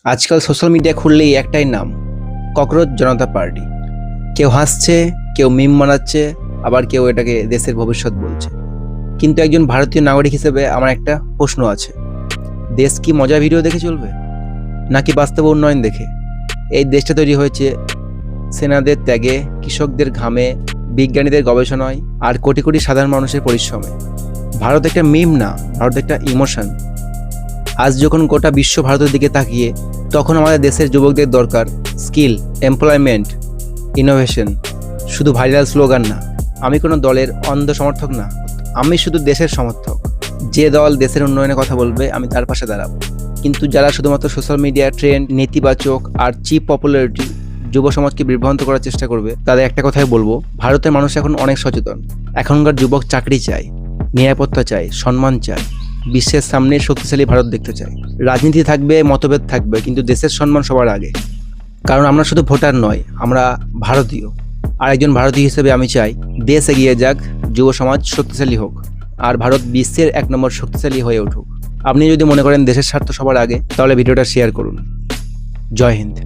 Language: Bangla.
আজকাল সোশ্যাল মিডিয়া খুললেই একটাই নাম, ককরোচ জনতা পার্টি। কেউ হাসছে, কেউ মিম বানাচ্ছে, আবার কেউ এটাকে দেশের ভবিষ্যৎ বলছে। কিন্তু একজন ভারতীয় নাগরিক হিসেবে আমার একটা প্রশ্ন আছে, দেশ কি মজার ভিডিও দেখে চলবে, নাকি বাস্তব উন্নয়ন দেখে? এই দেশটা তৈরি হয়েছে সেনাদের ত্যাগে, কৃষকদের ঘামে, বিজ্ঞানীদের গবেষণায় আর কোটি কোটি সাধারণ মানুষের পরিশ্রমে। ভারত একটা মিম না, ভারত একটা ইমোশন। আজ যখন গোটা বিশ্ব ভারতের দিকে তাকিয়ে, তখন আমাদের দেশের যুবকদের দরকার স্কিল, এমপ্লয়মেন্ট, ইনোভেশন। শুধু ভাইরাল স্লোগান না। আমি কোনো দলের অন্ধ সমর্থক না, আমি শুধু দেশের সমর্থক। যে দল দেশের উন্নয়নের কথা বলবে, আমি তার পাশে দাঁড়াবো। কিন্তু যারা শুধুমাত্র সোশ্যাল মিডিয়া ট্রেন্ড, নেতিবাচক আর চিপ পপুলারিটি যুব সমাজকে বিভ্রান্ত করার চেষ্টা করবে, তাদের একটা কথাই বলবো, ভারতের মানুষ এখন অনেক সচেতন। এখনকার যুবক চাকরি চায়, নিরাপত্তা চায়, সম্মান চায়, বিশ্বের সামনে শক্তিশালী ভারত দেখতে চায়। রাজনীতি থাকবে, মতভেদ থাকবে, কিন্তু দেশের সম্মান সবার আগে। কারণ আমরা শুধু ভোটার নয়, আমরা ভারতীয়। আর একজন ভারতীয় হিসেবে আমি চাই দেশ এগিয়ে যাক, যুব সমাজ শক্তিশালী হোক, আর ভারত বিশ্বের 1 নম্বর শক্তিশালী হয়ে উঠুক। আপনি যদি মনে করেন দেশের স্বার্থ সবার আগে, তাহলে ভিডিওটা শেয়ার করুন। জয় হিন্দ।